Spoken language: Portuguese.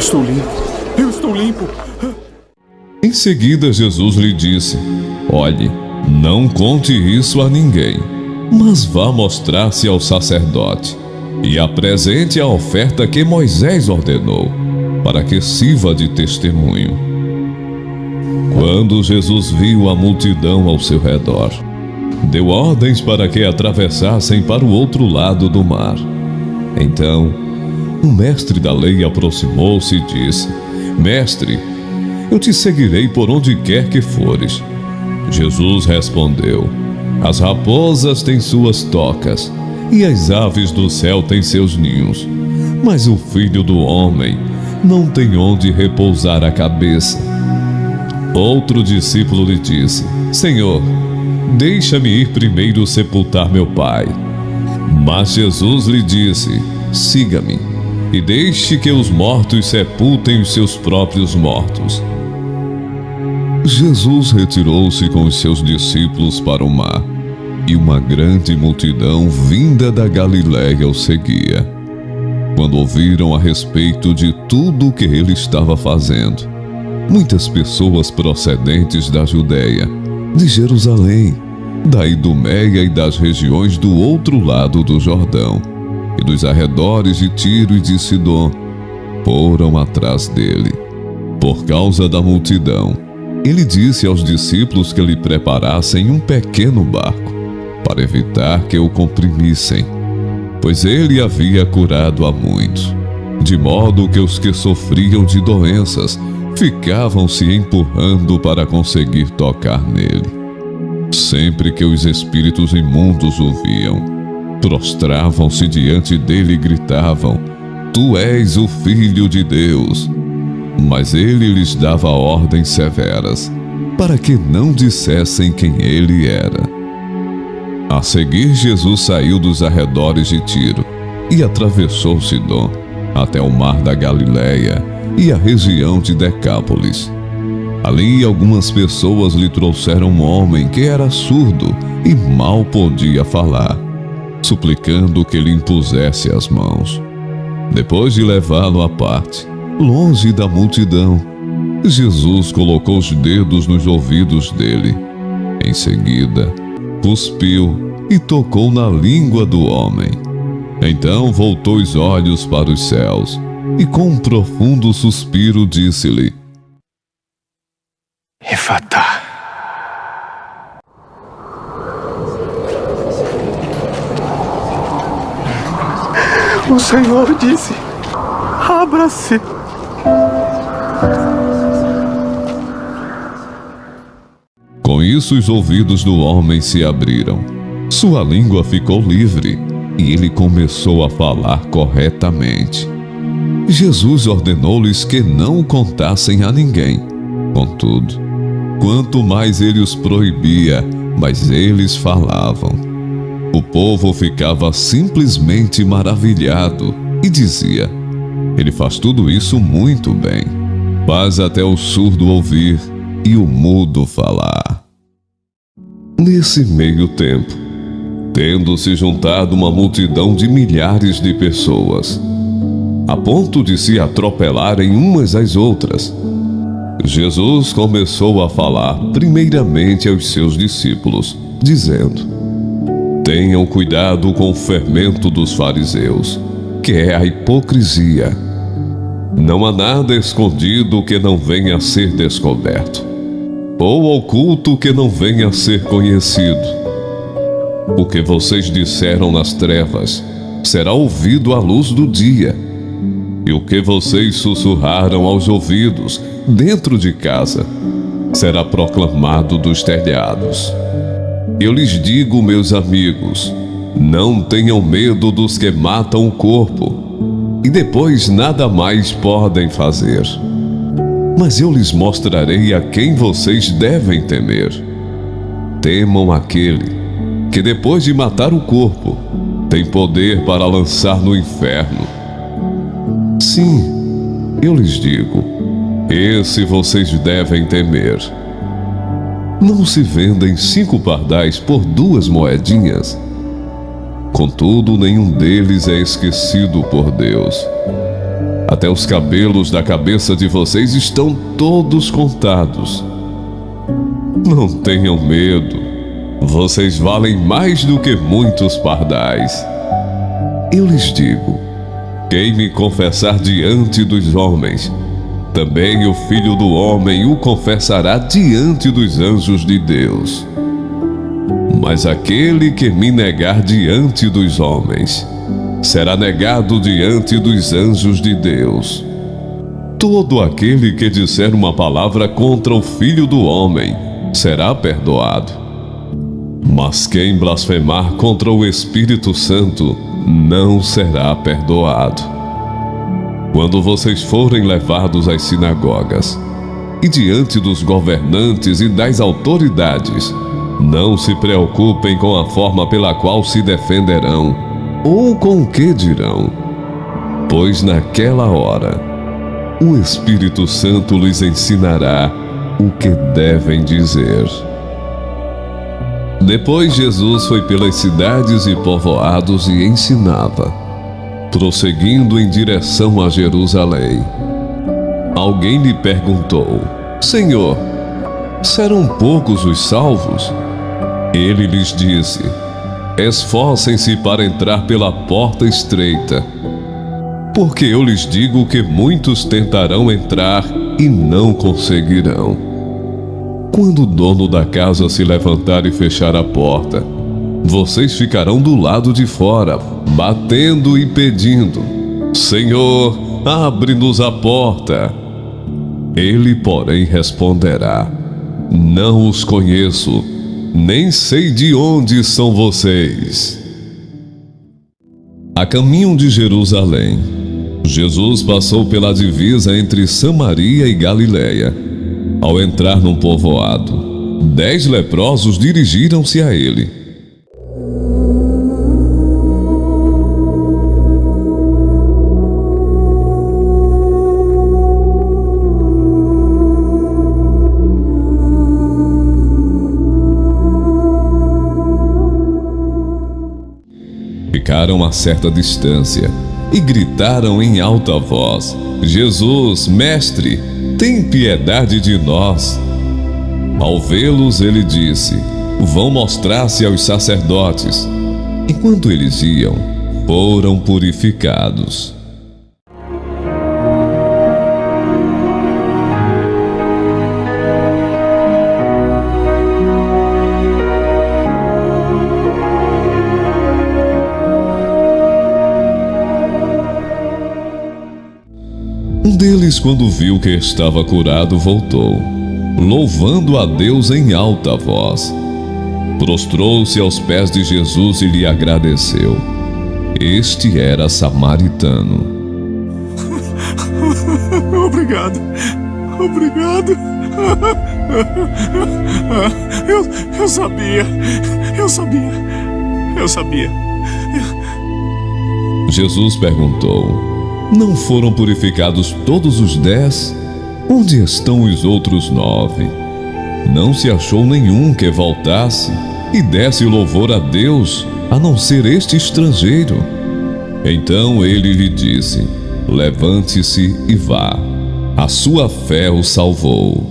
estou limpo. Eu estou limpo. Em seguida, Jesus lhe disse: olhe, não conte isso a ninguém, mas vá mostrar-se ao sacerdote e apresente a oferta que Moisés ordenou, para que sirva de testemunho. Quando Jesus viu a multidão ao seu redor, deu ordens para que atravessassem para o outro lado do mar. Então, o mestre da lei aproximou-se e disse: Mestre, eu te seguirei por onde quer que fores. Jesus respondeu: as raposas têm suas tocas, e as aves do céu têm seus ninhos, mas o Filho do Homem não tem onde repousar a cabeça. Outro discípulo lhe disse: Senhor, deixa-me ir primeiro sepultar meu pai. Mas Jesus lhe disse: siga-me, e deixe que os mortos sepultem os seus próprios mortos. Jesus retirou-se com os seus discípulos para o mar, e uma grande multidão vinda da Galiléia o seguia. Quando ouviram a respeito de tudo o que ele estava fazendo, muitas pessoas procedentes da Judéia, de Jerusalém, da Idumeia e das regiões do outro lado do Jordão, e dos arredores de Tiro e de Sidom, foram atrás dele. Por causa da multidão, ele disse aos discípulos que lhe preparassem um pequeno barco, para evitar que o comprimissem, pois ele havia curado a muitos, de modo que os que sofriam de doenças ficavam se empurrando para conseguir tocar nele. Sempre que os espíritos imundos o viam, prostravam-se diante dele e gritavam: Tu és o Filho de Deus. Mas ele lhes dava ordens severas, para que não dissessem quem ele era. A seguir, Jesus saiu dos arredores de Tiro e atravessou Sidom, até o mar da Galiléia e a região de Decápolis. Ali algumas pessoas lhe trouxeram um homem que era surdo e mal podia falar, suplicando que lhe impusesse as mãos. Depois de levá-lo à parte, longe da multidão, Jesus colocou os dedos nos ouvidos dele. Em seguida, cuspiu e tocou na língua do homem. Então voltou os olhos para os céus e com um profundo suspiro disse-lhe: Efatá. O Senhor disse: abra-se. Com isso, os ouvidos do homem se abriram, sua língua ficou livre e ele começou a falar corretamente. Jesus ordenou-lhes que não o contassem a ninguém. Contudo, quanto mais ele os proibia, mais eles falavam. O povo ficava simplesmente maravilhado e dizia: ele faz tudo isso muito bem. Faz até o surdo ouvir e o mudo falar. Nesse meio tempo, tendo se juntado uma multidão de milhares de pessoas, a ponto de se atropelarem umas às outras, Jesus começou a falar primeiramente aos seus discípulos, dizendo: tenham cuidado com o fermento dos fariseus, que é a hipocrisia. Não há nada escondido que não venha a ser descoberto, ou oculto que não venha a ser conhecido. O que vocês disseram nas trevas será ouvido à luz do dia, e o que vocês sussurraram aos ouvidos dentro de casa será proclamado dos telhados. Eu lhes digo, meus amigos, não tenham medo dos que matam o corpo e depois nada mais podem fazer. Mas eu lhes mostrarei a quem vocês devem temer. Temam aquele que depois de matar o corpo tem poder para lançar no inferno. Sim, eu lhes digo, esse vocês devem temer. Não se vendem 5 pardais por 2 moedinhas? Contudo, nenhum deles é esquecido por Deus. Até os cabelos da cabeça de vocês estão todos contados. Não tenham medo. Vocês valem mais do que muitos pardais. Eu lhes digo: quem me confessar diante dos homens, também o Filho do Homem o confessará diante dos anjos de Deus. Mas aquele que me negar diante dos homens, será negado diante dos anjos de Deus. Todo aquele que disser uma palavra contra o Filho do Homem será perdoado. Mas quem blasfemar contra o Espírito Santo não será perdoado. Quando vocês forem levados às sinagogas e diante dos governantes e das autoridades, não se preocupem com a forma pela qual se defenderão ou com o que dirão, pois naquela hora o Espírito Santo lhes ensinará o que devem dizer. Depois Jesus foi pelas cidades e povoados e ensinava, prosseguindo em direção a Jerusalém. Alguém lhe perguntou: Senhor, serão poucos os salvos? Ele lhes disse: esforcem-se para entrar pela porta estreita, porque eu lhes digo que muitos tentarão entrar e não conseguirão. Quando o dono da casa se levantar e fechar a porta, vocês ficarão do lado de fora, batendo e pedindo: Senhor, abre-nos a porta. Ele, porém, responderá: não os conheço, nem sei de onde são vocês. A caminho de Jerusalém, Jesus passou pela divisa entre Samaria e Galiléia. Ao entrar num povoado, 10 leprosos dirigiram-se a ele. Ficaram a certa distância e gritaram em alta voz: Jesus, mestre, tem piedade de nós. Ao vê-los, ele disse: vão mostrar-se aos sacerdotes. Enquanto eles iam, foram purificados. Um deles, quando viu que estava curado, voltou, louvando a Deus em alta voz. Prostrou-se aos pés de Jesus e lhe agradeceu. Este era samaritano. Obrigado. Eu sabia. Jesus perguntou: não foram purificados todos os 10? Onde estão os outros 9? Não se achou nenhum que voltasse e desse louvor a Deus, a não ser este estrangeiro. Então ele lhe disse: levante-se e vá. A sua fé o salvou.